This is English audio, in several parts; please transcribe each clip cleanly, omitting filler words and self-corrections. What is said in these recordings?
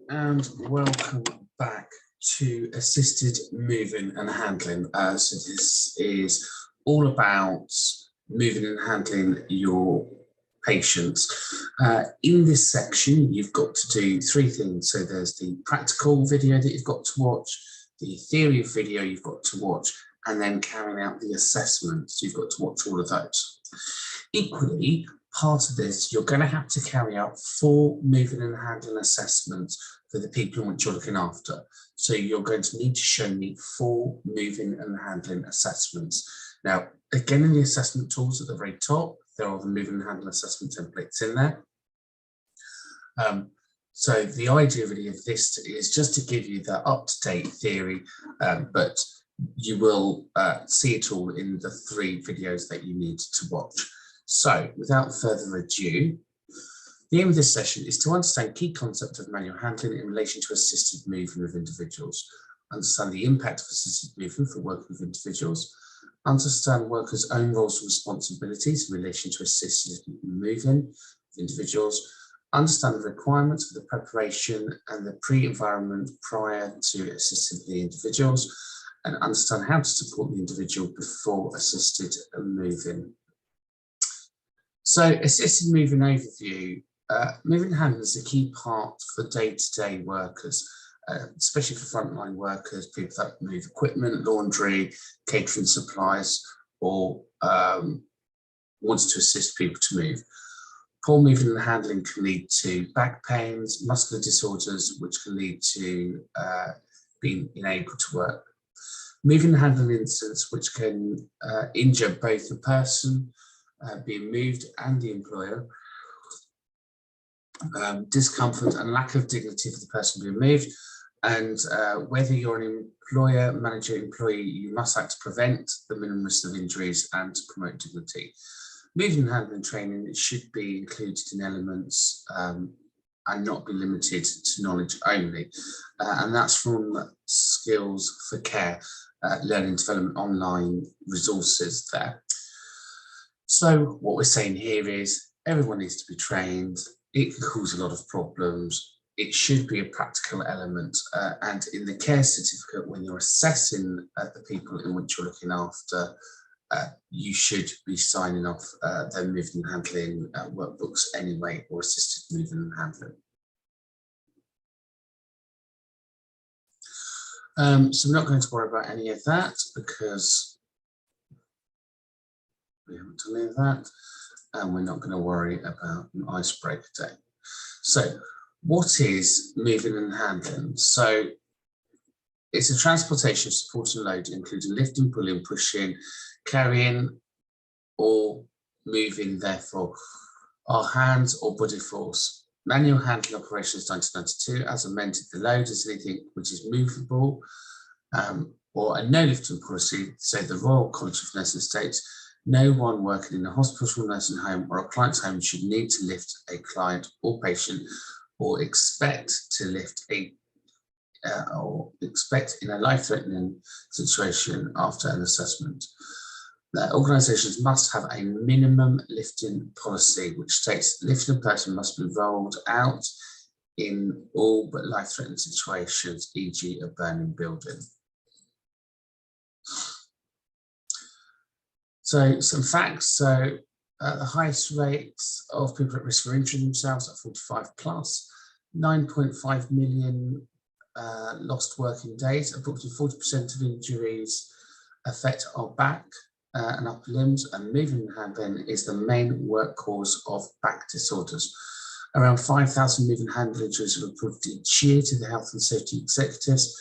And welcome back to assisted moving and handling. So this is all about moving and handling your patients. In this section, you've got to do three things. So there's the practical video that you've got to watch, the theory of video you've got to watch, and then carrying out the assessments. You've got to watch all of those. Equally, part of this, you're going to have to carry out 4 moving and handling assessments for the people in which you're looking after. So you're going to need to show me 4 moving and handling assessments. Now, again, in the assessment tools at the very top, there are the moving and handling assessment templates in there. So the idea really of this is just to give you the up-to-date theory, but you will see it all in the 3 videos that you need to watch. So without further ado, the aim of this session is to understand key concepts of manual handling in relation to assisted movement of individuals, understand the impact of assisted movement for working with individuals, understand workers' own roles and responsibilities in relation to assisted moving of individuals, understand the requirements for the preparation and the pre-environment prior to assisting the individuals, and understand how to support the individual before assisted moving. So assisted moving overview, moving and handling is a key part for day-to-day workers, especially for frontline workers, people that move equipment, laundry, catering supplies, or wants to assist people to move. Poor moving and handling can lead to back pains, muscular disorders, which can lead to being unable to work. Moving and handling incidents which can injure both the person being moved and the employer, discomfort and lack of dignity for the person being moved, and whether you're an employer, manager, employee, you must act to prevent the minimum risk of injuries and to promote dignity. Moving and handling training should be included in elements and not be limited to knowledge only, and that's from Skills for Care, Learning Development online resources there. So what we're saying here is everyone needs to be trained. It can cause a lot of problems. It should be a practical element. And in the care certificate, when you're assessing the people in which you're looking after, you should be signing off their moving and handling workbooks anyway, or assisted moving and handling. So we're not going to worry about any of that because we haven't done any of that, and we're not going to worry about an icebreaker day. So what is moving and handling? So it's a transportation, support and load, including lifting, pulling, pushing, carrying, or moving, therefore, our hands or body force. Manual handling operations 1992, as amended, the load is anything which is movable, or a no lifting policy. So the Royal College of Nursing states, no one working in a hospital, nursing home, or a client's home should need to lift a client or patient, or expect to lift or expect in a life-threatening situation after an assessment. Organisations must have a minimum lifting policy, which states lifting a person must be rolled out in all but life-threatening situations, e.g. a burning building. So some facts. So the highest rates of people at risk for injuring themselves at 45 plus, 9.5 million lost working days. Approximately 40% of injuries affect our back and upper limbs, and moving and handling is the main work cause of back disorders. Around 5,000 moving and handling injuries are reported each year to the health and safety executives,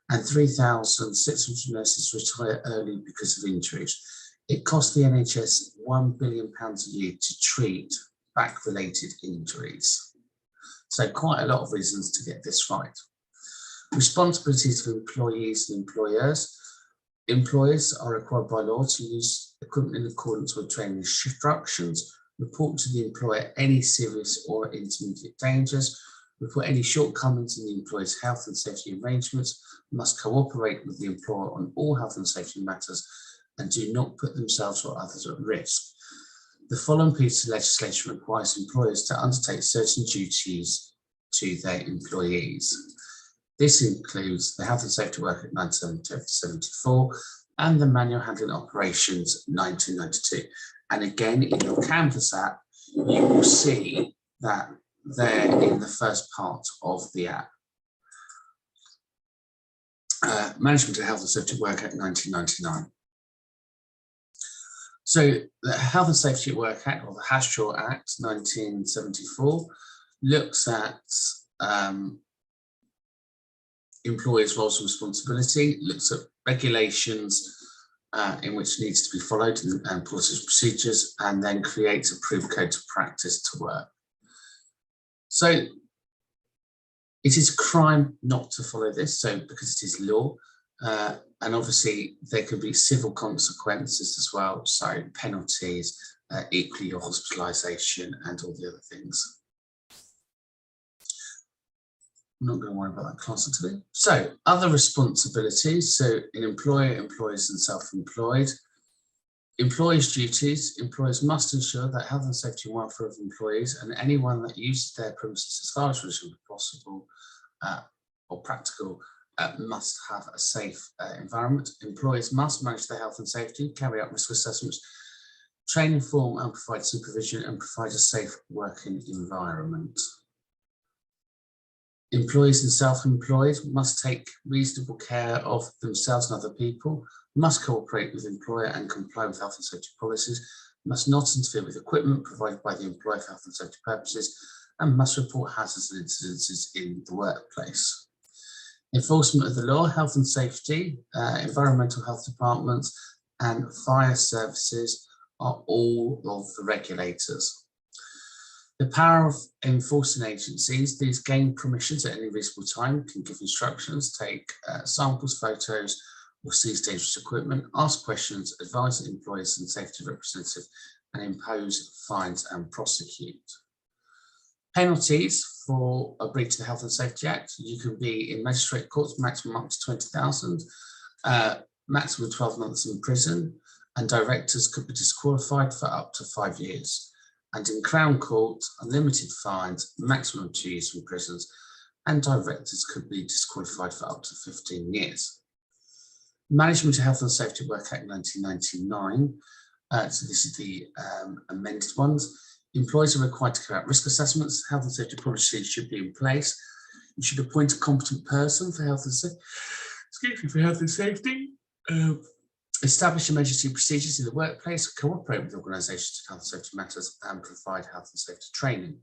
and 3,600 nurses retire early because of injuries. It costs the NHS £1 billion a year to treat back-related injuries. So quite a lot of reasons to get this right. Responsibilities of employees and employers. Employers are required by law to use equipment in accordance with training instructions, report to the employer any serious or intermediate dangers, report any shortcomings in the employer's health and safety arrangements, must cooperate with the employer on all health and safety matters, and do not put themselves or others at risk. The following piece of legislation requires employers to undertake certain duties to their employees. This includes the Health and Safety Work Act 1974 and the Manual Handling Operations 1992. And again, in your Canvas app, you will see that there in the first part of the app. Management of Health and Safety at Work Act 1999. So the Health and Safety at Work Act, or the HASHAW Act 1974, looks at employers' roles and responsibility, looks at regulations in which needs to be followed and policies and procedures, and then creates approved codes of practice to work. So it is a crime not to follow this, so because it is law, and obviously there could be civil consequences as well, so penalties, equally your hospitalisation and all the other things. I'm not going to worry about that class today. So other responsibilities, so in employer, employees and self-employed. Employees' duties, employers must ensure that health and safety and welfare of employees and anyone that uses their premises as far as reasonably possible or practical must have a safe environment. Employers must manage their health and safety, carry out risk assessments, train, inform and provide supervision and provide a safe working environment. Employees and self-employed must take reasonable care of themselves and other people, must cooperate with the employer and comply with health and safety policies, must not interfere with equipment provided by the employer for health and safety purposes, and must report hazards and incidences in the workplace. Enforcement of the law, health and safety, environmental health departments and fire services are all of the regulators. The power of enforcing agencies, these gain permissions at any reasonable time, can give instructions, take samples, photos, or seize dangerous equipment, ask questions, advise employers and safety representatives, and impose fines and prosecute. Penalties for a breach of the Health and Safety Act, you can be in magistrate courts, maximum up to 20,000, maximum 12 months in prison, and directors could be disqualified for up to 5 years. And in Crown Court, unlimited fines, maximum 2 years in prisons, and directors could be disqualified for up to 15 years. Management of Health and Safety at Work Act 1999, so this is the amended ones. Employees are required to carry out risk assessments. Health and safety policies should be in place. You should appoint a competent person for health and safety. Establish emergency procedures in the workplace, cooperate with organisations to health and safety matters, and provide health and safety training.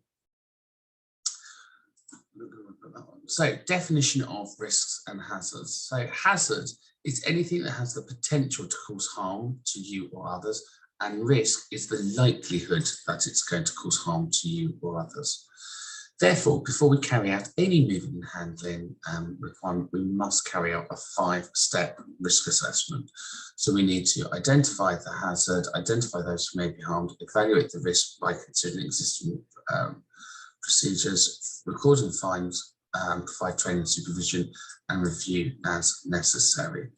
So, definition of risks and hazards. So, hazard is anything that has the potential to cause harm to you or others, and risk is the likelihood that it's going to cause harm to you or others. Therefore, before we carry out any moving and handling requirement, we must carry out a 5-step risk assessment. So we need to identify the hazard, identify those who may be harmed, evaluate the risk by considering existing procedures, recording fines, provide training and supervision, and review as necessary.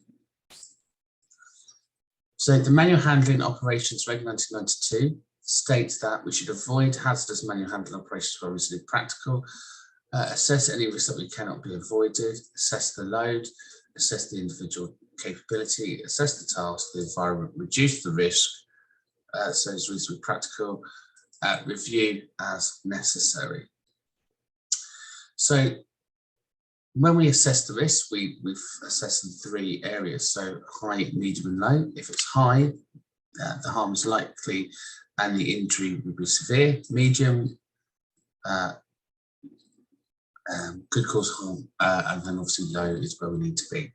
So the Manual Handling Operations Reg 1992 states that we should avoid hazardous manual handling operations where reasonably practical, assess any risks that we cannot be avoided, assess the load, assess the individual capability, assess the task, the environment, reduce the risk, so it's reasonably practical, review as necessary. So when we assess the risk, we've assessed in 3 areas, so high, medium and low. If it's high, the harm is likely and the injury will be severe. Medium could cause harm, and then obviously low is where we need to be.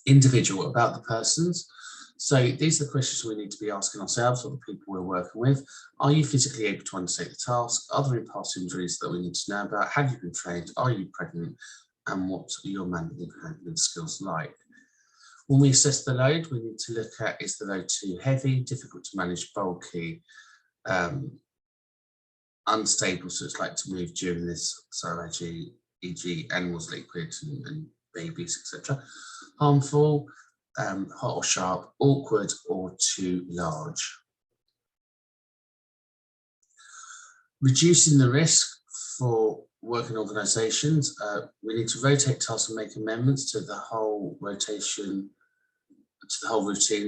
Individual, about the persons. So these are the questions we need to be asking ourselves or the people we're working with. Are you physically able to undertake the task? Are there any past injuries that we need to know about? Have you been trained? Are you pregnant? And what are your manual and handling skills like? When we assess the load, we need to look at, is the load too heavy, difficult to manage, bulky, unstable, so it's like to move during this, so e.g. animals, liquid and babies, etc. Harmful, hot or sharp, awkward or too large. Reducing the risk for working organisations, we need to rotate tasks and make amendments to the whole routine,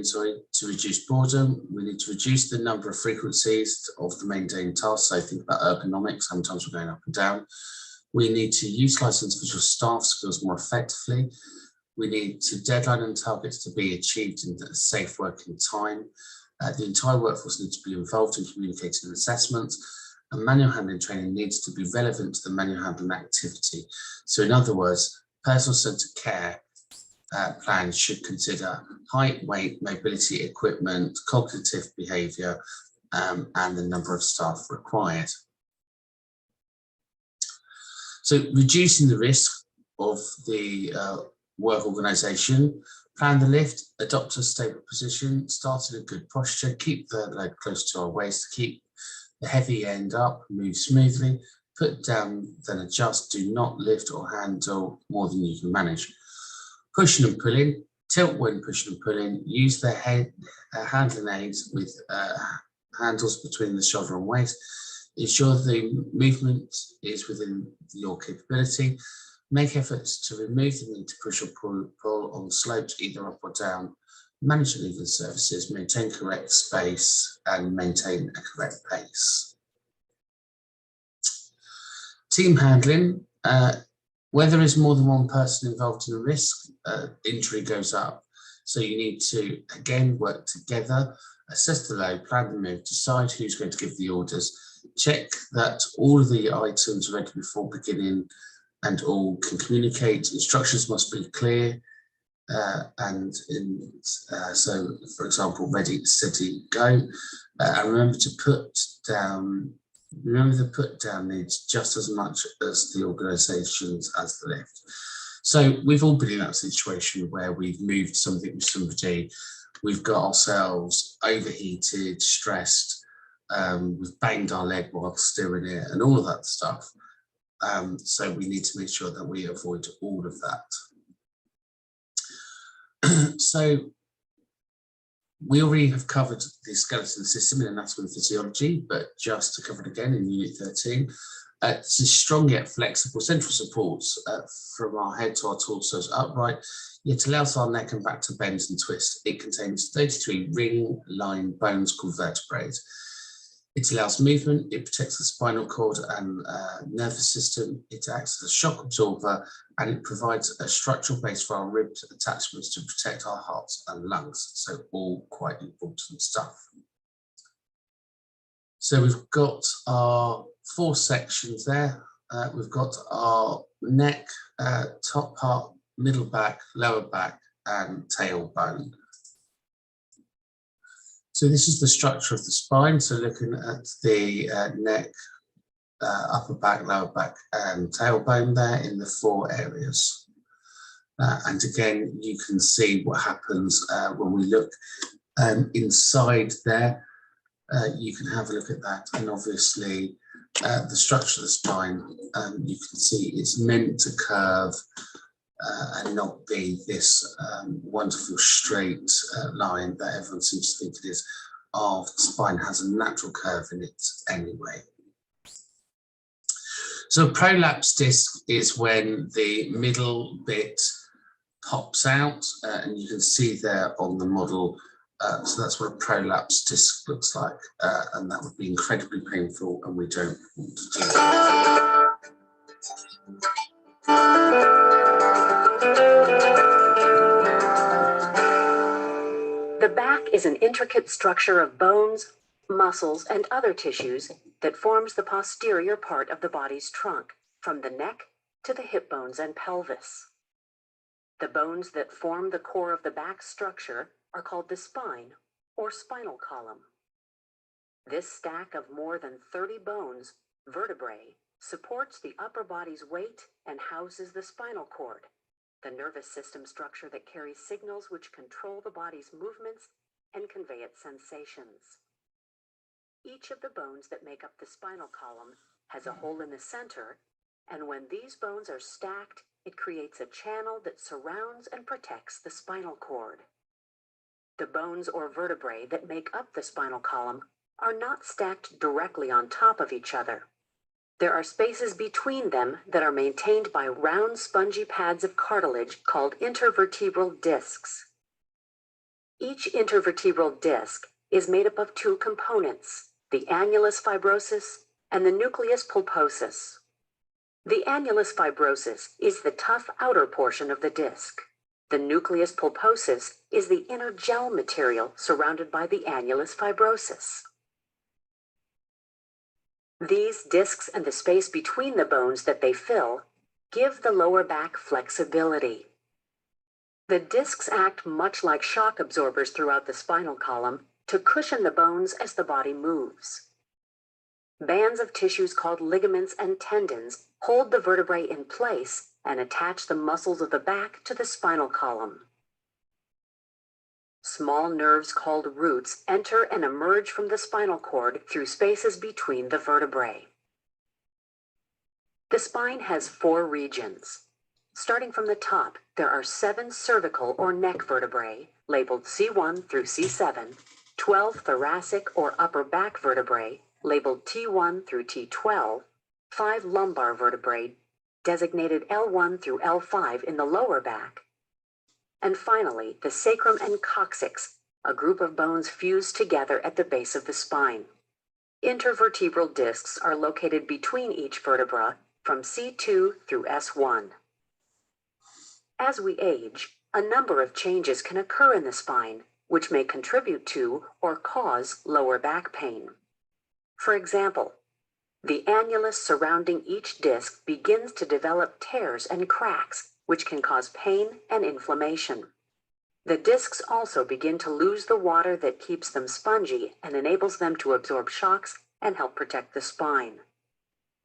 to reduce boredom. We need to reduce the number of frequencies of the mundane tasks. So think about ergonomics, sometimes we're going up and down. We need to utilise individual staff skills more effectively. We need to deadline and targets to be achieved in a safe working time. The entire workforce needs to be involved in communicating and assessments, and manual handling training needs to be relevant to the manual handling activity. So in other words, personal-centred care plans should consider height, weight, mobility, equipment, cognitive behaviour, and the number of staff required. So reducing the risk of the work organisation, plan the lift, adopt a stable position, start in a good posture, keep the leg close to our waist, keep the heavy end up, move smoothly, put down, then adjust, do not lift or handle more than you can manage. Pushing and pulling, tilt when pushing and pulling, use the handling aids with handles between the shoulder and waist, ensure the movement is within your capability, make efforts to remove the need to push or pull on slopes either up or down, manage uneven surfaces, maintain correct space, and maintain a correct pace. Team handling, where there is more than one person involved in a risk, injury goes up. So you need to, again, work together, assess the load, plan the move, decide who's going to give the orders, check that all of the items are ready before beginning and all can communicate. Instructions must be clear. So, for example, ready, steady, go. And remember to put down, the put down needs just as much as the organisations as the lift. So we've all been in that situation where we've moved something with somebody, we've got ourselves overheated, stressed, we've banged our leg while steering it and all of that stuff. So we need to make sure that we avoid all of that. So we already have covered the skeleton system in anatomy and physiology, but just to cover it again in Unit 13, this is strong yet flexible central supports from our head to our torsos upright, yet allows our neck and back to bend and twist. It contains 33 ring-lined bones called vertebrae. It allows movement, it protects the spinal cord and nervous system, it acts as a shock absorber, and it provides a structural base for our rib attachments to protect our hearts and lungs. So all quite important stuff. So we've got our 4 sections there. We've got our neck, top part, middle back, lower back, and tailbone. So this is the structure of the spine. So looking at the neck, upper back, lower back, and tailbone there in the 4 areas. And again, you can see what happens when we look inside there. You can have a look at that, and obviously the structure of the spine, you can see it's meant to curve and not be this wonderful straight line that everyone seems to think it is. Our spine has a natural curve in it anyway. So a prolapse disc is when the middle bit pops out, and you can see there on the model. So that's what a prolapse disc looks like, and that would be incredibly painful, and we don't want to do that. The back is an intricate structure of bones, muscles, and other tissues that forms the posterior part of the body's trunk, from the neck to the hip bones and pelvis. The bones that form the core of the back structure are called the spine, or spinal column. This stack of more than 30 bones, vertebrae, supports the upper body's weight and houses the spinal cord, the nervous system structure that carries signals which control the body's movements and convey its sensations. Each of the bones that make up the spinal column has a hole in the center, and when these bones are stacked, it creates a channel that surrounds and protects the spinal cord. The bones or vertebrae that make up the spinal column are not stacked directly on top of each other. There are spaces between them that are maintained by round spongy pads of cartilage called intervertebral discs. Each intervertebral disc is made up of two components, the annulus fibrosus and the nucleus pulposus. The annulus fibrosus is the tough outer portion of the disc. The nucleus pulposus is the inner gel material surrounded by the annulus fibrosus. These discs and the space between the bones that they fill give the lower back flexibility. The discs act much like shock absorbers throughout the spinal column to cushion the bones as the body moves. Bands of tissues called ligaments and tendons hold the vertebrae in place and attach the muscles of the back to the spinal column. Small nerves called roots enter and emerge from the spinal cord through spaces between the vertebrae. The spine has 4 regions. Starting from the top, there are 7 cervical or neck vertebrae, labeled C1 through C7, 12 thoracic or upper back vertebrae, labeled T1 through T12, 5 lumbar vertebrae, designated L1 through L5 in the lower back, and finally, the sacrum and coccyx, a group of bones fused together at the base of the spine. Intervertebral discs are located between each vertebra from C2 through S1. As we age, a number of changes can occur in the spine, which may contribute to or cause lower back pain. For example, the annulus surrounding each disc begins to develop tears and cracks, which can cause pain and inflammation. The discs also begin to lose the water that keeps them spongy and enables them to absorb shocks and help protect the spine.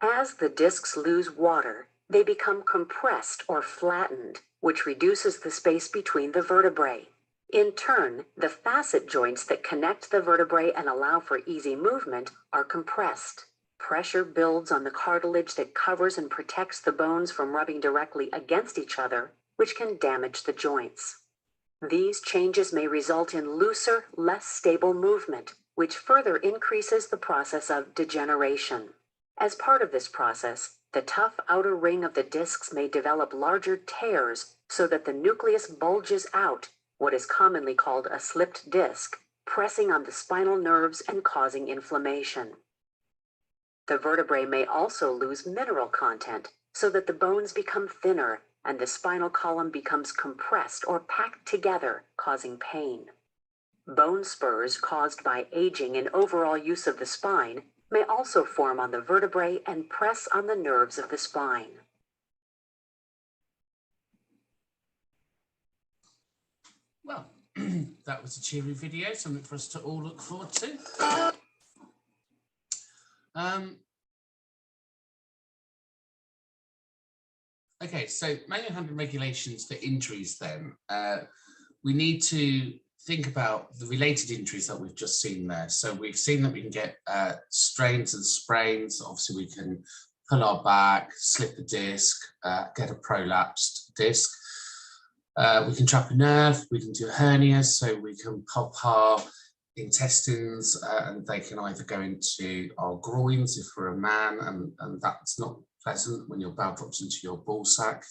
As the discs lose water, they become compressed or flattened, which reduces the space between the vertebrae. In turn, the facet joints that connect the vertebrae and allow for easy movement are compressed. Pressure builds on the cartilage that covers and protects the bones from rubbing directly against each other, which can damage the joints. These changes may result in looser, less stable movement, which further increases the process of degeneration. As part of this process, the tough outer ring of the discs may develop larger tears so that the nucleus bulges out, what is commonly called a slipped disc, pressing on the spinal nerves and causing inflammation. The vertebrae may also lose mineral content so that the bones become thinner and the spinal column becomes compressed or packed together, causing pain. Bone spurs caused by aging and overall use of the spine may also form on the vertebrae and press on the nerves of the spine. Well, that was a cheery video, something for us to all look forward to. Okay, so manual handling regulations for injuries then. We need to think about the related injuries that we've just seen there. So we've seen that we can get strains and sprains. Obviously, we can pull our back, slip a disc, get a prolapsed disc. We can trap a nerve, we can do hernias, so we can pop our intestines and they can either go into our groins if we're a man, and that's not pleasant when your bowel drops into your ball sack.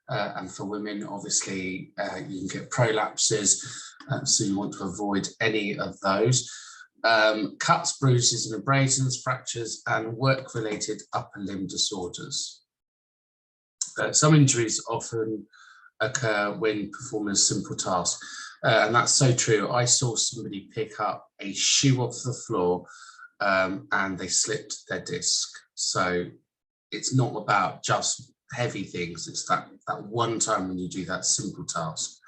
And for women, obviously, you can get prolapses, so you want to avoid any of those. Cuts, bruises and abrasions, fractures, and work-related upper limb disorders. Some injuries often occur when performing a simple task, and that's so true. I saw somebody pick up a shoe off the floor and they slipped their disc. So it's not about just heavy things, it's that one time when you do that simple task.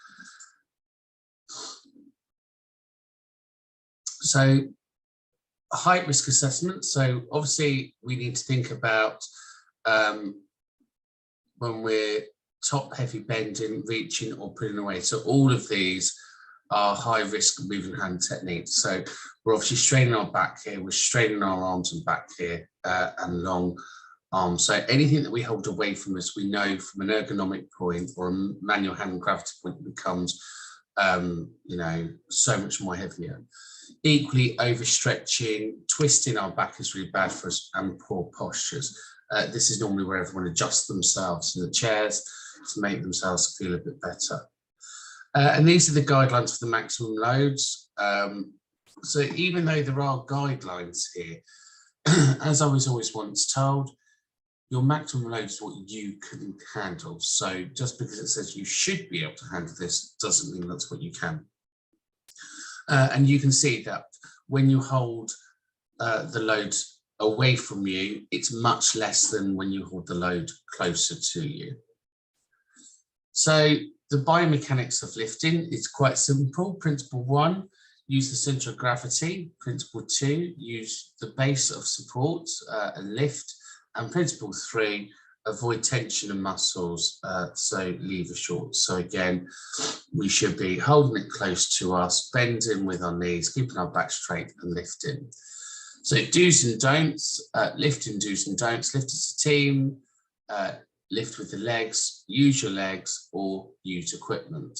So height risk assessment. So obviously we need to think about when we're top heavy bending, reaching or pulling away. So all of these are high risk moving hand techniques. So we're obviously straining our back here, we're straining our arms and back here and long arms. So anything that we hold away from us, we know from an ergonomic point or a manual hand and gravity point, it becomes you know, so much more heavier. Equally, overstretching, twisting our back is really bad for us, and poor postures. This is normally where everyone adjusts themselves in the chairs to make themselves feel a bit better. And these are the guidelines for the maximum loads. So even though there are guidelines here, as I was always once told, your maximum load is what you can handle. So just because it says you should be able to handle this doesn't mean that's what you can. And you can see that when you hold the load away from you, it's much less than when you hold the load closer to you. So the biomechanics of lifting is quite simple. Principle 1, use the center of gravity. Principle 2, use the base of support and lift. And principle 3, avoid tension in muscles, so lever short. So again, we should be holding it close to us, bending with our knees, keeping our back straight and lifting. So do's and don'ts, lifting do's and don'ts, lift as a team, lift with the legs, use your legs or use equipment.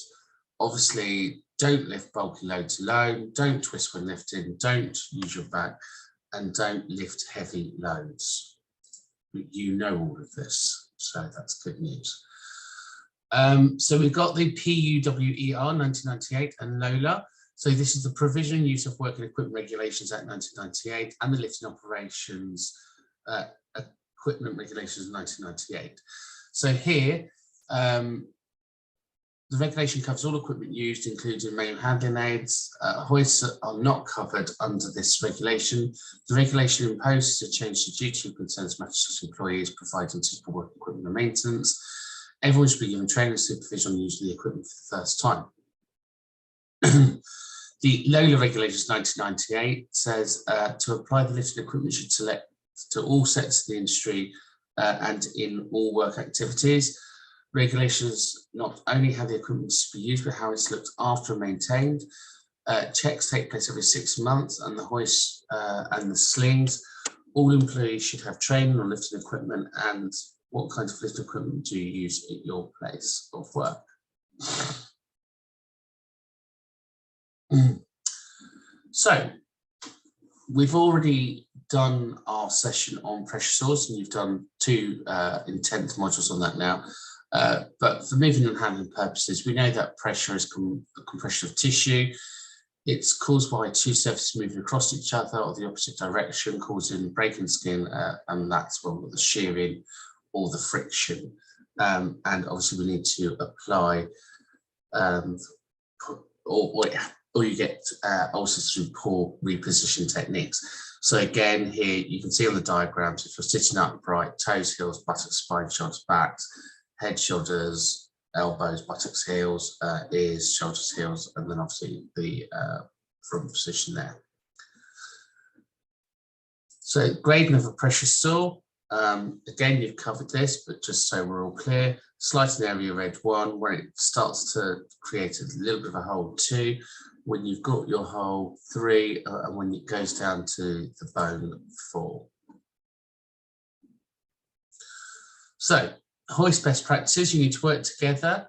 Obviously, don't lift bulky loads alone, don't twist when lifting, don't use your back, and don't lift heavy loads. You know all of this, so that's good news. So we've got the PUWER 1998 and LOLA. So this is the Provision and Use of Work and Equipment Regulations Act 1998 and the Lifting Operations Equipment Regulations 1998. So here, the regulation covers all equipment used, including manual handling aids. Hoists are not covered under this regulation. The regulation imposes a change to duty of concerns matters to employees providing suitable work equipment and maintenance. Everyone should be given training and supervision on using the equipment for the first time. The LOLA Regulations 1998 says to apply the lifting equipment should select to all sectors of the industry and in all work activities. Regulations not only how the equipment is to be used, but how it's looked after and maintained. Checks take place every 6 months, and the hoists and the slings. All employees should have training on lifting equipment, and what kind of lifting equipment do you use at your place of work? So we've already done our session on pressure sores, and you've done 2 intense modules on that now. But for moving and handling purposes, we know that pressure is a compression of tissue. It's caused by 2 surfaces moving across each other or the opposite direction, causing breaking skin, and that's when we've got the shearing or the friction. And obviously we need to apply, or you get ulcers through poor reposition techniques. So again, here you can see on the diagrams, if you're sitting upright, toes, heels, buttocks, spine, shoulders, backs, head, shoulders, elbows, buttocks, heels, ears, shoulders, heels, and then obviously the front position there. So grading of a pressure sore, again, you've covered this, but just so we're all clear, slicing area red 1, where it starts to create a little bit of a hole 2, when you've got your hole 3, and when it goes down to the bone 4. So, hoist best practices, you need to work together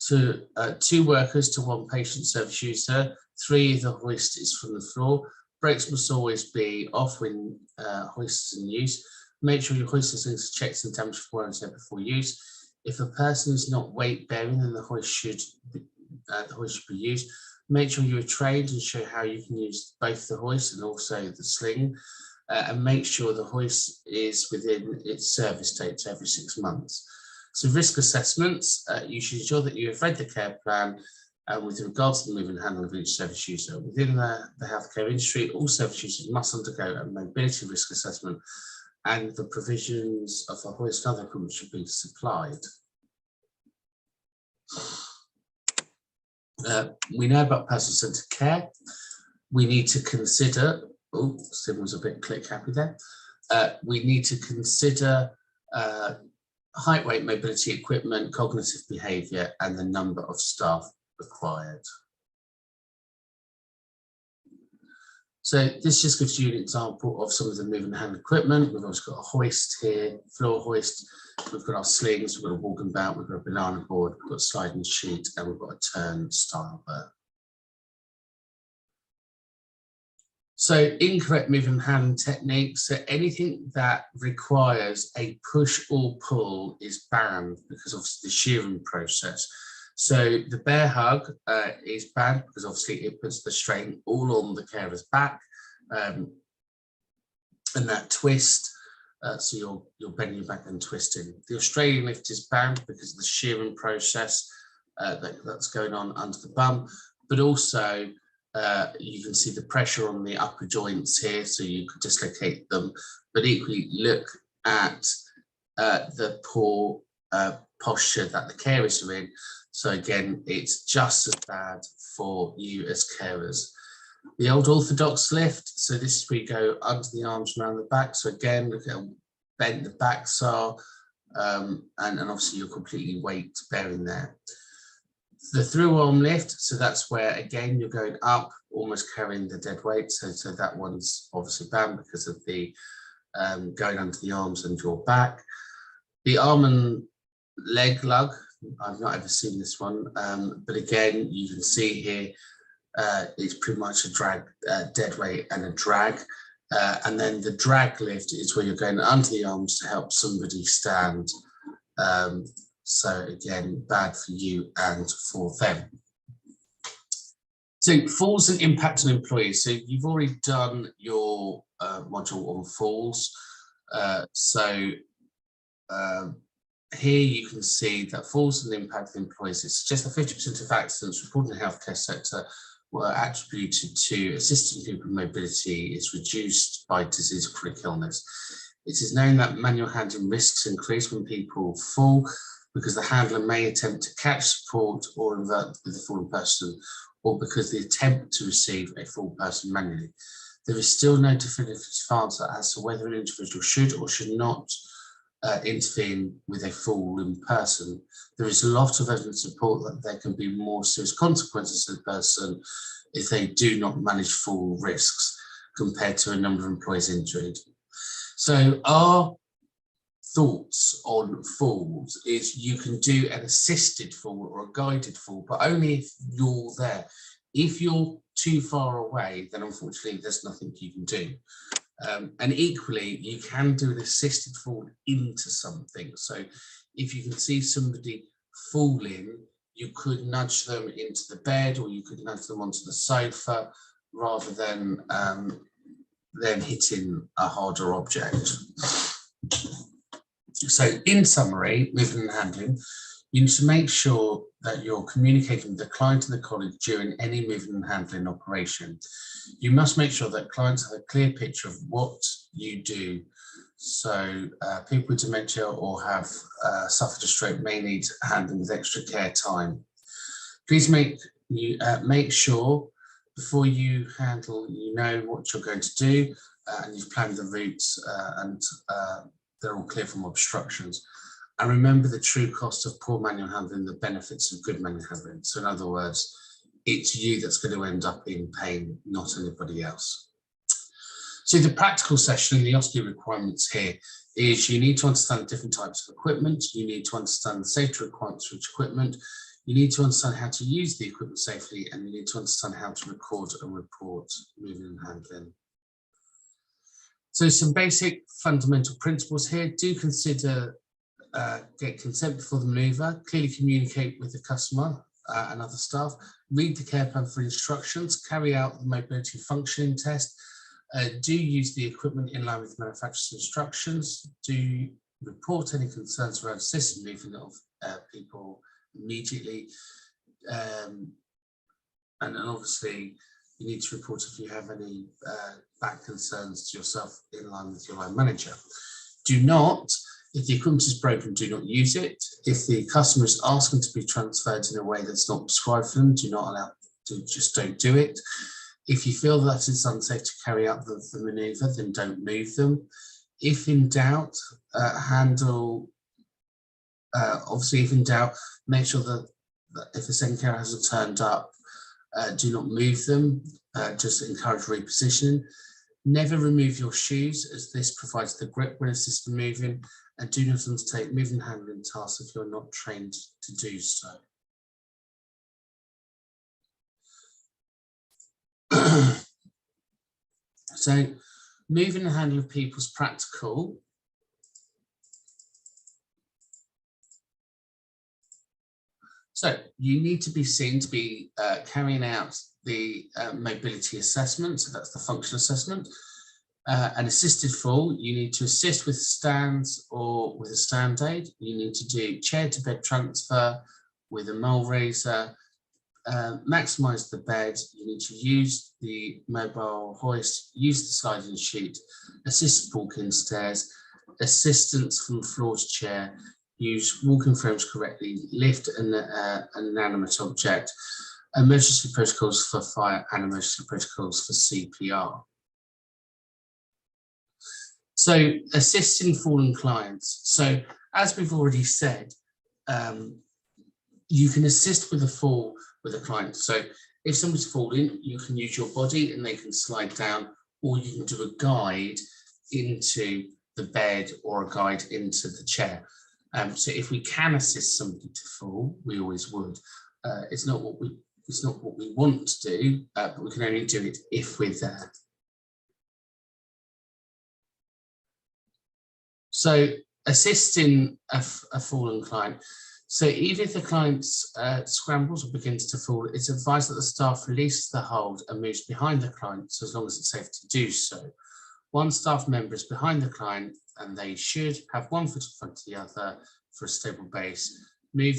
to 2 workers to 1 patient service user, 3 if the hoist is from the floor. Brakes must always be off when hoist is in use. Make sure your hoist is checked and damaged for wear and tear before use. If a person is not weight bearing, then the hoist should be used. Make sure you are trained and show how you can use both the hoist and also the sling. And make sure the hoist is within its service dates every 6 months. So risk assessments, you should ensure that you have read the care plan with regards to the movement and handling of each service user. Within the healthcare industry, all service users must undergo a mobility risk assessment, and the provisions of a hoist and other equipment should be supplied. We know about person-centered care. We need to consider, oh, Sim was a bit click happy there. We need to consider height, weight, mobility, equipment, cognitive behaviour, and the number of staff required. So this just gives you an example of some of the moving and handling equipment. We've also got a hoist here, floor hoist. We've got our slings, we've got a walking bout, we've got a banana board, we've got a sliding sheet, and we've got a turn style there. So incorrect moving and handling techniques, so anything that requires a push or pull is banned because of the shearing process. So the bear hug is banned because obviously it puts the strain all on the carer's back, and that twist, so you're bending your back and twisting. The Australian lift is banned because of the shearing process that's going on under the bum, but also you can see the pressure on the upper joints here, so you could dislocate them, but equally look at the poor posture that the carers are in. So again, it's just as bad for you as carers. The old orthodox lift, so this is where you go under the arms around the back. So again, look at how bent the backs are, and obviously you're completely weight bearing there. The through arm lift, so that's where again you're going up, almost carrying the dead weight. So that one's obviously banned because of the going under the arms and your back. The arm and leg lug, I've not ever seen this one, but again you can see here it's pretty much a drag, dead weight and a drag. And then the drag lift is where you're going under the arms to help somebody stand. So again, bad for you and for them. So falls and impact on employees. So you've already done your module on falls. Here you can see that falls and impact on employees. It suggests that 50% of accidents reported in the healthcare sector were attributed to assisting people with mobility is reduced by disease or chronic illness. It is known that manual handling risks increase when people fall because the handler may attempt to catch, support or invert with the fallen person, or because they attempt to receive a fallen person manually. There is still no definitive answer as to whether an individual should or should not intervene with a fallen person. There is a lot of evidence to support that there can be more serious consequences to the person if they do not manage fall risks compared to a number of employees injured. So our thoughts on falls is you can do an assisted fall or a guided fall, but only if you're there. If you're too far away, then unfortunately there's nothing you can do. And equally, you can do an assisted fall into something. So if you can see somebody falling, you could nudge them into the bed, or you could nudge them onto the sofa rather than hitting a harder object. So in summary, moving and handling, you need to make sure that you're communicating with the client and the colleague during any moving and handling operation. You must make sure that clients have a clear picture of what you do. So people with dementia or have suffered a stroke may need handling with extra care time. Please make sure before you handle, you know what you're going to do and you've planned the routes and they're all clear from obstructions. And remember the true cost of poor manual handling, the benefits of good manual handling. So in other words, it's you that's going to end up in pain, not anybody else. So the practical session, the OSCE requirements here is you need to understand different types of equipment. You need to understand the safety requirements for each equipment. You need to understand how to use the equipment safely, and you need to understand how to record and report moving and handling. So some basic fundamental principles here. Do consider get consent before the maneuver, clearly communicate with the customer and other staff, read the care plan for instructions, carry out the mobility functioning test, do use the equipment in line with manufacturer's instructions, do report any concerns around assisted movement of people immediately, and obviously you need to report if you have any back concerns to yourself in line with your line manager. Do not, if the equipment is broken, do not use it. If the customer is asking to be transferred in a way that's not prescribed for them, do not allow, just don't do it. If you feel that it's unsafe to carry out the maneuver, then don't move them. If in doubt, obviously if in doubt, make sure that if the second carer hasn't turned up, do not move them, just encourage repositioning. Never remove your shoes, as this provides the grip when assisted moving, and do not undertake moving and handling tasks if you're not trained to do so. So moving and handling of people's practical. So you need to be seen to be carrying out the mobility assessment. So that's the functional assessment. An assisted fall, you need to assist with stands or with a stand aid. You need to do chair to bed transfer with a mole raiser. Maximize the bed. You need to use the mobile hoist, use the sliding sheet, assisted walk-in stairs, assistance from floor to chair, use walking frames correctly, lift an inanimate object, emergency protocols for fire and emergency protocols for CPR. So assisting fallen clients. So as we've already said, you can assist with a fall with a client. So if somebody's falling, you can use your body and they can slide down, or you can do a guide into the bed or a guide into the chair. So if we can assist somebody to fall, we always would. It's not what we want to do, but we can only do it if we're there. So assisting a fallen client. So even if the client scrambles or begins to fall, it's advised that the staff releases the hold and moves behind the client, so as long as it's safe to do so. One staff member is behind the client and they should have one foot in front of the other for a stable base. Move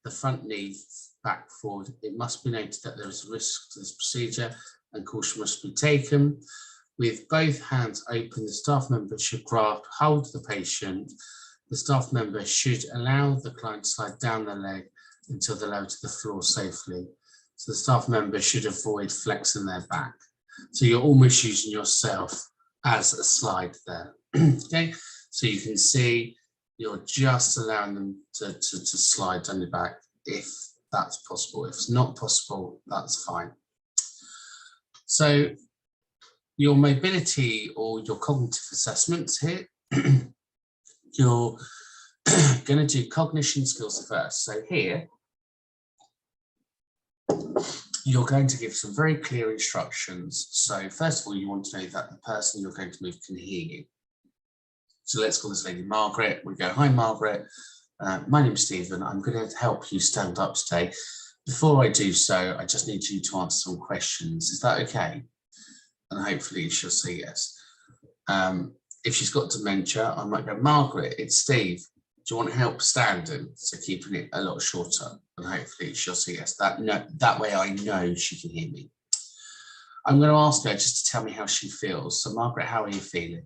the front knee back forward. It must be noted that there is a risk to this procedure and caution must be taken. With both hands open, the staff member should grasp hold of the patient. The staff member should allow the client to slide down their leg until they're lowered to the floor safely. So the staff member should avoid flexing their back. So you're almost using yourself as a slide there. Okay, so you can see you're just allowing them to slide down your back if that's possible. If it's not possible, that's fine. So your mobility or your cognitive assessments here, you're going to do cognition skills first. So here, you're going to give some very clear instructions. So first of all, you want to know that the person you're going to move can hear you. So let's call this lady Margaret. We go, hi, Margaret. My name's Stephen. I'm going to help you stand up today. Before I do so, I just need you to answer some questions. Is that okay? And hopefully she'll say yes. If she's got dementia, I might go, Margaret, it's Steve. Do you want help standing? So keeping it a lot shorter, and hopefully she'll say yes. That way I know she can hear me. I'm going to ask her just to tell me how she feels. So Margaret, how are you feeling?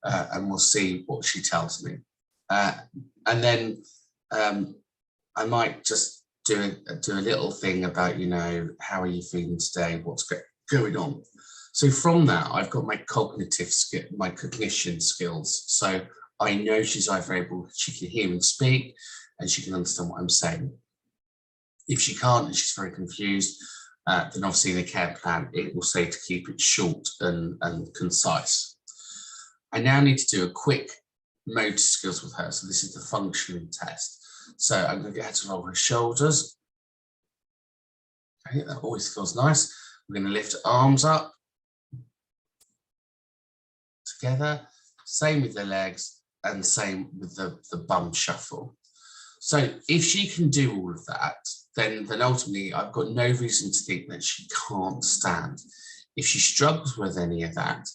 And we'll see what she tells me. And then I might just do a little thing about, how are you feeling today? What's going on? So from that, I've got my cognition skills. So I know she's either she can hear and speak, and she can understand what I'm saying. If she can't and she's very confused, then obviously in the care plan, it will say to keep it short and concise. I now need to do a quick motor skills with her. So this is the functioning test. So I'm going to get her to roll her shoulders. Okay, that always feels nice. I'm going to lift her arms up together. Same with the legs and same with the bum shuffle. So if she can do all of that, then ultimately I've got no reason to think that she can't stand. If she struggles with any of that,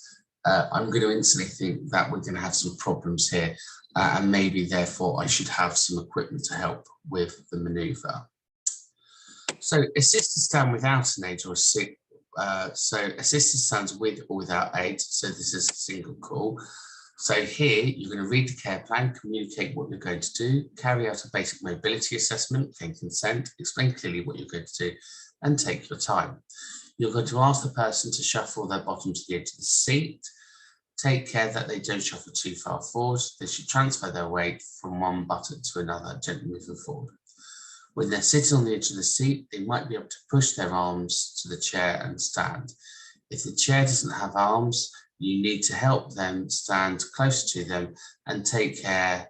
I'm going to instantly think that we're going to have some problems here, and maybe therefore I should have some equipment to help with the maneuver. So assisted stand without an aid or a so assisted stands with or without aid. So this is a single call. So here you're going to read the care plan, communicate what you're going to do, carry out a basic mobility assessment, gain consent, explain clearly what you're going to do, and take your time. You're going to ask the person to shuffle their bottom to the edge of the seat. Take care that they don't shuffle too far forward. They should transfer their weight from one button to another, gently moving forward. When they're sitting on the edge of the seat, they might be able to push their arms to the chair and stand. If the chair doesn't have arms, you need to help them stand close to them and take care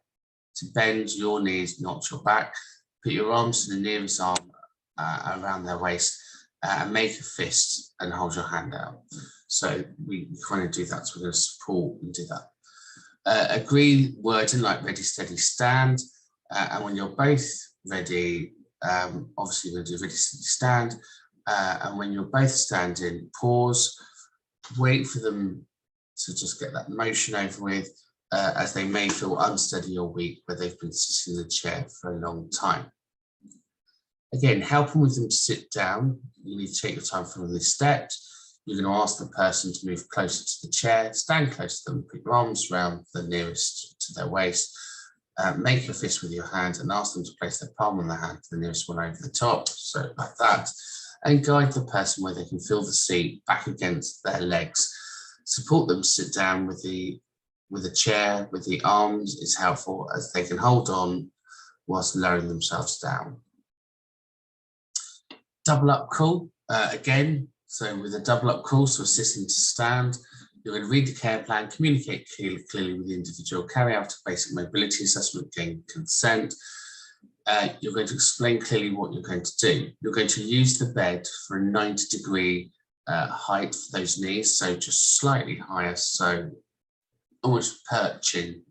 to bend your knees, not your back. Put your arms to the nearest arm around their waist and make a fist and hold your hand out. So we kind of do that, so we're going to support and do that. Agree wording like ready, steady, stand, and when you're both ready, obviously you're going to do ready, steady, stand, and when you're both standing, pause, wait for them to just get that motion over with, as they may feel unsteady or weak where they've been sitting in the chair for a long time. Again, helping with them to sit down, you need to take your time following these steps. You're going to ask the person to move closer to the chair, stand close to them, put your arms around the nearest to their waist, make a fist with your hand and ask them to place their palm on their hand to the nearest one over the top, so like that, and guide the person where they can feel the seat back against their legs. Support them to sit down with the chair, with the arms is helpful as they can hold on whilst lowering themselves down. Double up call, again, so with a double up call, so assisting to stand, you're going to read the care plan, communicate clearly with the individual, carry out a basic mobility assessment, gain consent. You're going to explain clearly what you're going to do. You're going to use the bed for a 90-degree height for those knees, so just slightly higher, so almost perching.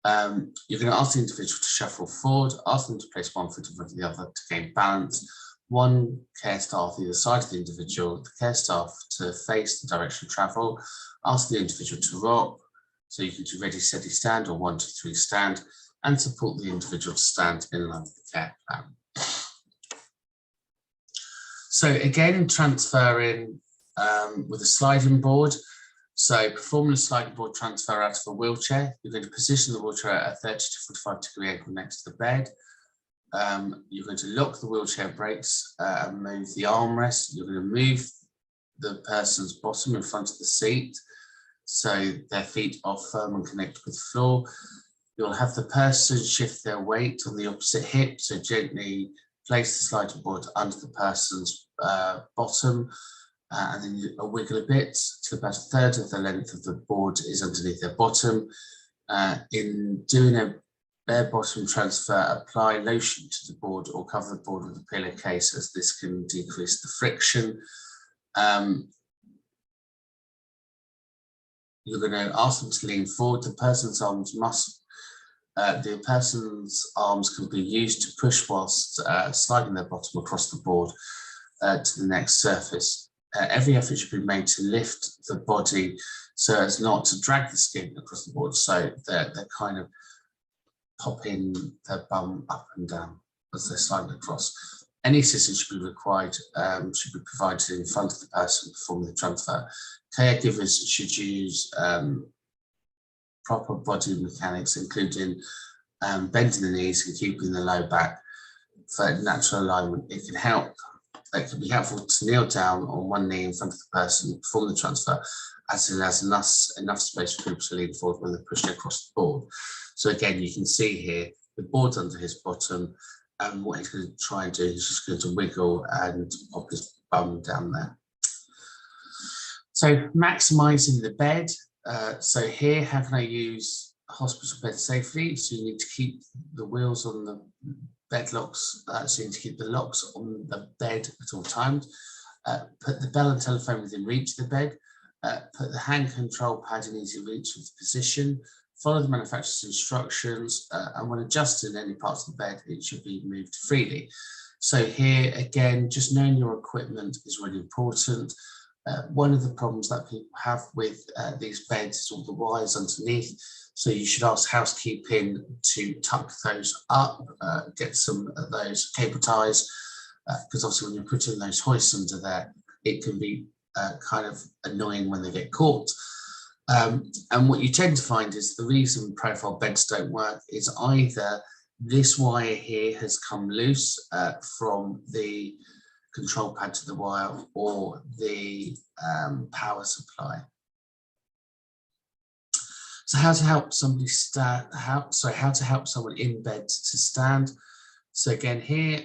You're going to ask the individual to shuffle forward, ask them to place one foot in front of the other to gain balance. One care staff either side of the individual, the care staff to face the direction of travel, ask the individual to rock, so you can do ready, steady, stand or 1, 2, 3 stand, and support the individual to stand in line with the care plan. So again, transferring with a sliding board. So performing a sliding board transfer out of a wheelchair, you're going to position the wheelchair at a 30 to 45 degree angle next to the bed. You're going to lock the wheelchair brakes and move the armrest. You're going to move the person's bottom in front of the seat so their feet are firm and connected with the floor. You'll have the person shift their weight on the opposite hip, so gently place the sliding board under the person's bottom, and then you wiggle a bit to about a third of the length of the board is underneath their bottom. In doing a bare bottom transfer, apply lotion to the board or cover the board with a pillowcase, as this can decrease the friction. You're going to ask them to lean forward. The person's arms can be used to push whilst sliding their bottom across the board to the next surface. Every effort should be made to lift the body so as not to drag the skin across the board, so they're kind of popping their bum up and down as they're sliding across. Any assistance should be required, should be provided in front of the person performing the transfer. Caregivers should use proper body mechanics, including bending the knees and keeping the low back for natural alignment. It can be helpful to kneel down on one knee in front of the person, perform the transfer, as it has enough space for people to lean forward when they're pushing across the board. So again, you can see here, the board's under his bottom, and what he's going to try and do is just going to wiggle and pop his bum down there. So maximising the bed. So here, how can I use a hospital bed safely? So you need to keep the wheels on the bed locks, so you need to keep the locks on the bed at all times. Put the bell and telephone within reach of the bed. Put the hand control pad in easy reach of the position. Follow the manufacturer's instructions, and when adjusting any parts of the bed, it should be moved freely. So here again, just knowing your equipment is really important. One of the problems that people have with these beds is all the wires underneath. So you should ask housekeeping to tuck those up, get some of those cable ties, because obviously when you're putting those hoists under there, it can be kind of annoying when they get caught. And what you tend to find is the reason profile beds don't work is either this wire here has come loose from the control pad to the wire, or the power supply. So how to help somebody how to help someone in bed to stand. So again here,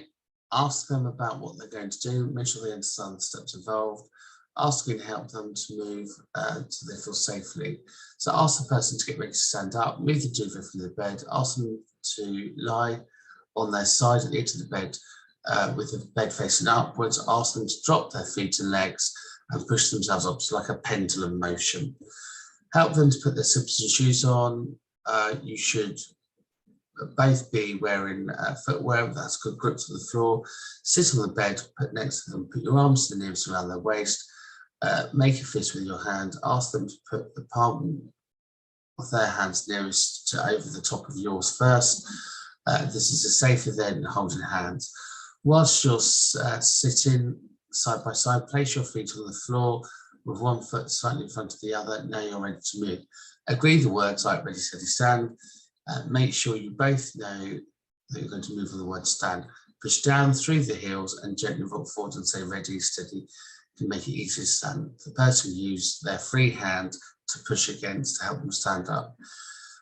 ask them about what they're going to do, make sure they understand the steps involved, asking to help them to move so they feel safely. So ask the person to get ready to stand up, move the duvet from the bed, ask them to lie on their side at the edge of the bed, with the bed facing upwards, ask them to drop their feet and legs and push themselves up to like a pendulum motion. Help them to put their slippers and shoes on. You should both be wearing footwear that's good grip to the floor. Sit on the bed, put next to them, put your arms to the nearest around their waist, make a fist with your hand, ask them to put the palm of their hands nearest to over the top of yours first. This is a safer than holding hands. Whilst you're sitting side by side, place your feet on the floor with one foot slightly in front of the other. Now you're ready to move. Agree the words like ready, steady, stand. Make sure you both know that you're going to move with the word stand. Push down through the heels and gently rock forward and say ready, steady, to make it easy to stand. The person use their free hand to push against to help them stand up.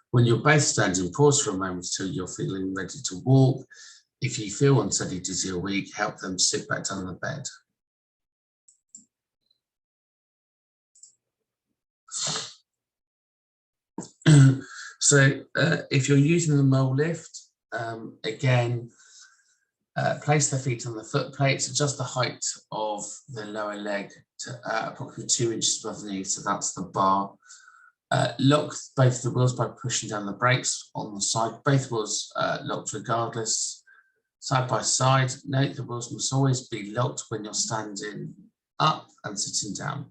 When you're both standing, pause for a moment till you're feeling ready to walk. If you feel unsteady, dizzy or weak, help them sit back down on the bed. So if you're using the mole lift, again, place their feet on the foot plates, adjust the height of the lower leg to approximately 2 inches above the knee, so that's the bar. Lock both the wheels by pushing down the brakes on the side. Both wheels locked regardless, side by side. Note the wheels must always be locked when you're standing up and sitting down.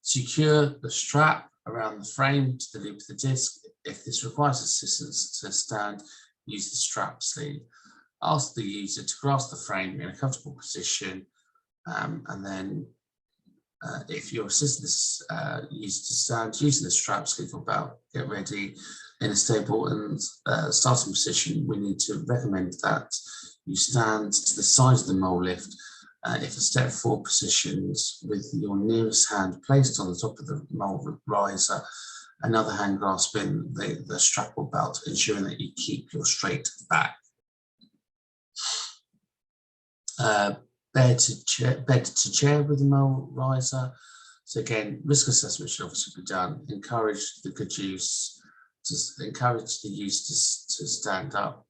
Secure the strap around the frame to the loop of the disc. If this requires assistance to stand, use the strap sleeve. Ask the user to grasp the frame in a comfortable position, and then if your assistant is used to stand, using the strap sleeve or belt, get ready in a stable and starting position. We need to recommend that you stand to the side of the mole lift. If a step forward positions with your nearest hand placed on the top of the mole riser, another hand grasping the strap or belt, ensuring that you keep your straight back. Bed to chair with the mole riser. So again, risk assessment should obviously be done. Encourage the use to stand up.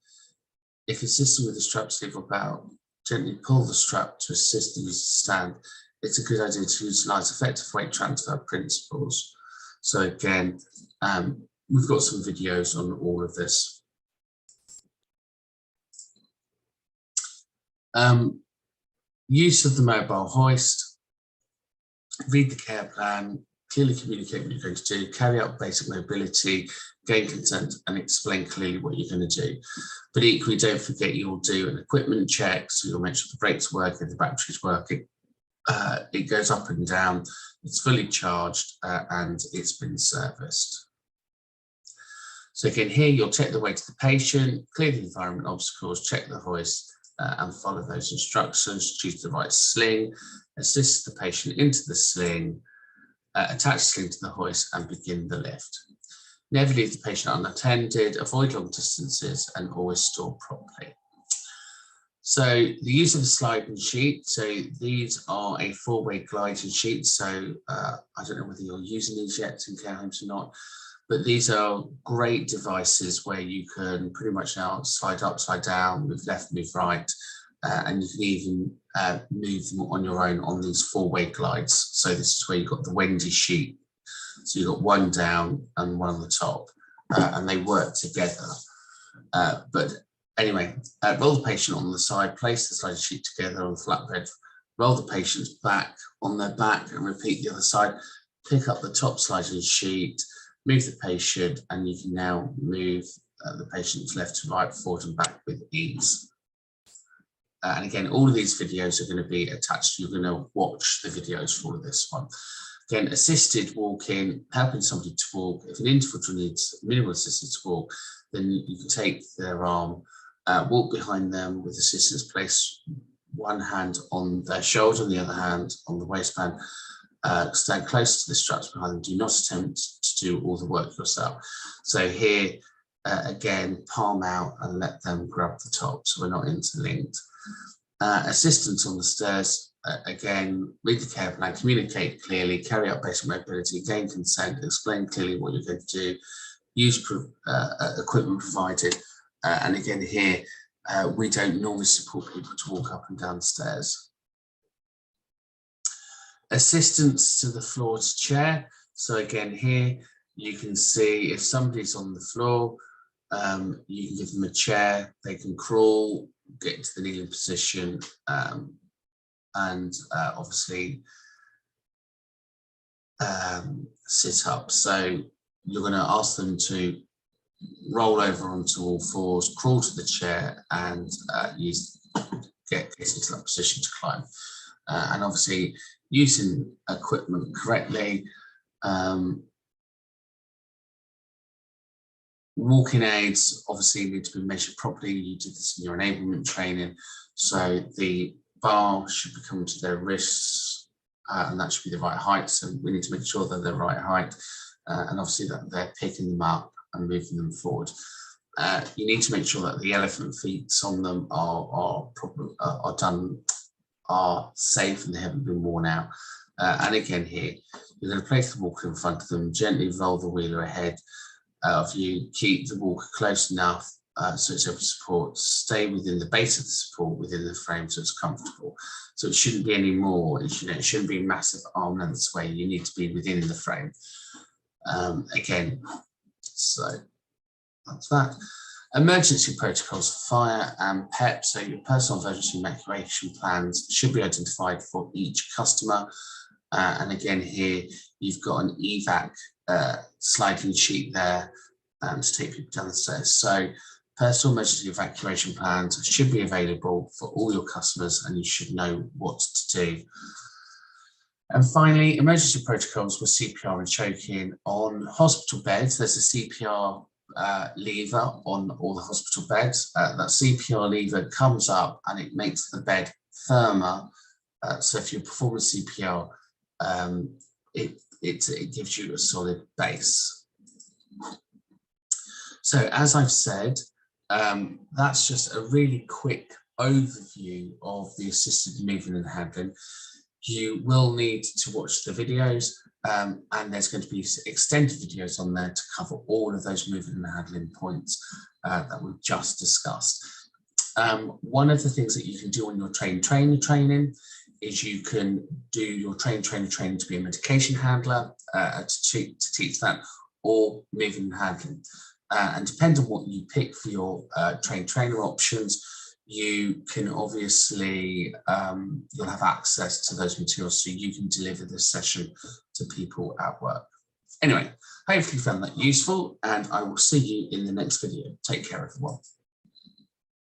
If assisting with the strap sleeve or belt, gently pull the strap to assist the user to stand. It's a good idea to utilize effective weight transfer principles. So again, we've got some videos on all of this. Use of the mobile hoist, read the care plan, clearly communicate what you're going to do, carry out basic mobility, gain consent and explain clearly what you're going to do. But equally, don't forget you'll do an equipment check, so you'll make sure the brakes working, the battery's working, it goes up and down, it's fully charged and it's been serviced. So again, here you'll check the weight of the patient, clear the environment obstacles, check the hoist, and follow those instructions. Choose the right sling, assist the patient into the sling, attach the sling to the hoist and begin the lift. Never leave the patient unattended, avoid long distances and always store properly. So the use of a sliding sheet, so these are a 4-way gliding sheet. So I don't know whether you're using these yet in care homes or not, but these are great devices where you can pretty much now slide up, slide down, move left, move right, and you can even move them on your own on these 4-way glides. So this is where you've got the Wendy sheet. So you've got one down and one on the top, and they work together. But anyway, roll the patient on the side, place the sliding sheet together on the flatbed, roll the patient's back on their back and repeat the other side. Pick up the top sliding sheet, move the patient, and you can now move the patient's left to right, forward and back with ease. And again, all of these videos are going to be attached. You're going to watch the videos for all of this one. Again, assisted walking, helping somebody to walk. If an individual needs minimal assistance to walk, then you can take their arm, walk behind them with assistance, place one hand on their shoulder and the other hand on the waistband. Stand close to the straps behind them. Do not attempt to do all the work yourself. So here, again, palm out and let them grab the top so we're not interlinked. Assistance on the stairs, again, read the care plan, communicate clearly, carry out basic mobility, gain consent, explain clearly what you're going to do, use equipment provided. And again here, we don't normally support people to walk up and down stairs. Assistance to the floor to chair. So again, here you can see if somebody's on the floor, you can give them a chair, they can crawl, get into the kneeling position, and obviously sit up. So you're going to ask them to roll over onto all fours, crawl to the chair, and get into that position to climb. And obviously using equipment correctly. Walking aids obviously need to be measured properly. You did this in your enablement training. So the bar should be coming to their wrists, and that should be the right height. So we need to make sure they're the right height, and obviously that they're picking them up and moving them forward. You need to make sure that the elephant feet on them are safe and they haven't been worn out. And again here, you're going to place the walker in front of them, gently roll the wheeler ahead of you, keep the walker close enough so it's able to support, stay within the base of the support within the frame so it's comfortable. So it shouldn't be any more, it shouldn't be massive arm lengths away, you need to be within the frame. Again, so that's that. Emergency protocols for fire and PEP. So your personal emergency evacuation plans should be identified for each customer. And again, here you've got an evac sliding sheet there to take people down the stairs. So personal emergency evacuation plans should be available for all your customers and you should know what to do. And finally, emergency protocols with CPR and choking. On hospital beds, there's a CPR lever on all the hospital beds. That CPR lever comes up and it makes the bed firmer. So if you're performing CPR, it gives you a solid base. So as I've said, that's just a really quick overview of the assisted moving and handling. You will need to watch the videos, and there's going to be extended videos on there to cover all of those moving and handling points that we've just discussed. One of the things that you can do on your train trainer training is you can do your train trainer training to be a medication handler to teach that, or moving and handling. And depending on what you pick for your train trainer options, you can obviously, you'll have access to those materials so you can deliver this session to people at work. Anyway, hopefully you found that useful and I will see you in the next video. Take care, everyone.